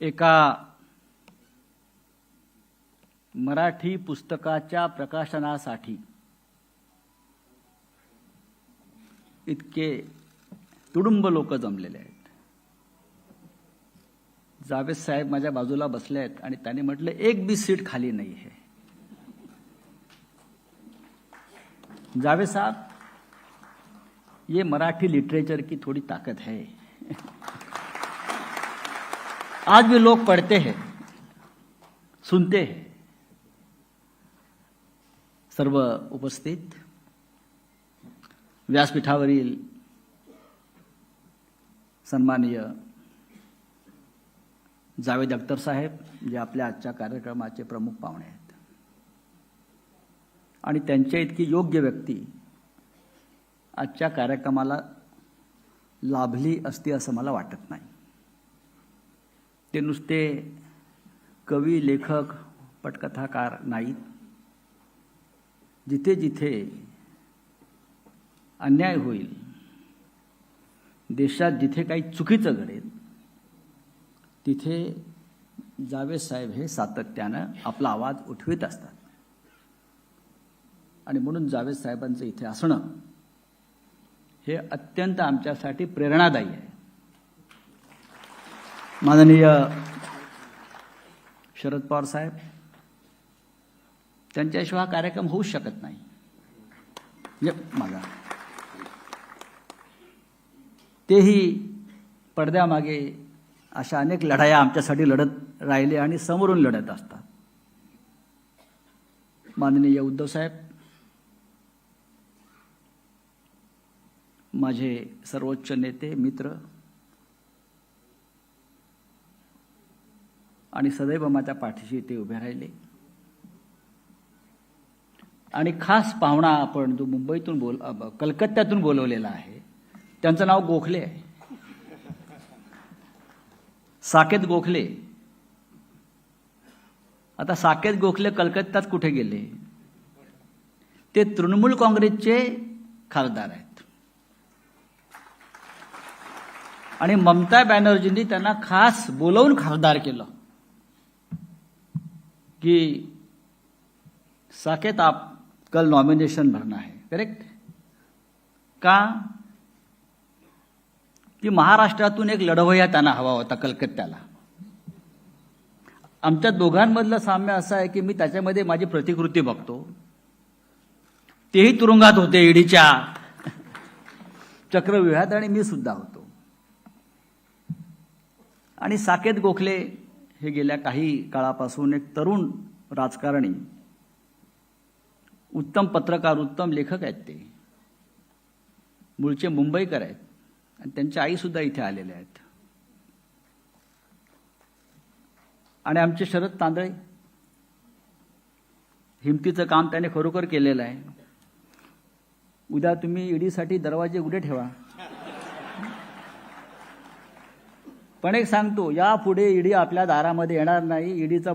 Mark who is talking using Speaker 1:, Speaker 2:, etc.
Speaker 1: एका मराठी पुस्तकाच्या प्रकाशनासाठी इतके तुडुंब लोक जमलेले आहेत। जावेद साहेब माझ्या बाजूला बसले आहेत आणि त्यांनी म्हटलं एक भी सीट खाली नहीं है। जावेद साहब, ये मराठी लिटरेचर की थोड़ी ताकत है। आज भी लोग पढ़ते हैं, सुनते हैं। सर्व उपस्थित व्यासपीठावरील सन्माननीय जावेद अख्तर साहेब, जे आपल्या आजच्या कार्यक्रमाचे प्रमुख पाहुणे आहेत, आणि त्यांच्या इतकी योग्य व्यक्ती आजच्या कार्यक्रमाला लाभली असती असं मला वाटत नाही। ते नुसते कवी, लेखक, पटकथाकार नाहीत। जिथे जिथे अन्याय होईल, देशात जिथे काही चुकीचं घडेल, तिथे जावेद साहेब हे सातत्यानं आपला आवाज उठवित असतात। आणि म्हणून जावेद साहेबांचं इथे असणं हे अत्यंत आमच्यासाठी प्रेरणादायी आहे। माननीय शरद पवार साहेब, त्यांच्याशिवाय हा कार्यक्रम होऊ शकत नाही। माझा तेही पडद्यामागे अशा अनेक लढाया आमच्यासाठी लढत राहिले आणि समोरून लढत असतात। माननीय उद्धव साहेब, माझे सर्वोच्च नेते, मित्र आणि सदैव माझ्या पाठीशी ते उभे राहिले। आणि खास पाहुणा आपण जो मुंबईतून कलकत्त्यातून बोलवलेला आहे, त्यांचं नाव गोखले आहे, साकेत गोखले। आता साकेत गोखले कलकत्त्यात कुठे गेले? ते तृणमूल काँग्रेसचे खासदार आहेत आणि ममता बॅनर्जींनी त्यांना खास बोलवून खासदार केलं कि साकेत, आप कल नॉमिनेशन भरना है। करेक्ट? का? की महाराष्ट्रातून एक लढवय्या त्यांना हवा होता कलकत्त्याला। आमच्या दोघांमधलं साम्य असं आहे की मी त्याच्यामध्ये माझी प्रतिकृती बघतो। तेही तुरुंगात होते, ईडीच्या चक्रव्यूहात, आणि मी सुद्धा होतो। आणि साकेत गोखले हे गेल्या काही काळापासून एक तरुण राजकारणी, उत्तम पत्रकार, उत्तम लेखक आहेत। ते मूळचे मुंबईकर आहेत आणि त्यांची आई सुद्धा इथे आलेले आहेत। आणि आमचे शरद तांदळे, हिमतीचं काम त्याने खरोखर केलेलं आहे। उद्या तुम्ही ईडीसाठी दरवाजे उघडे ठेवा। पण एक सांगतो, यापुढे ईडी आपल्या दारामध्ये येणार नाही। ईडीचा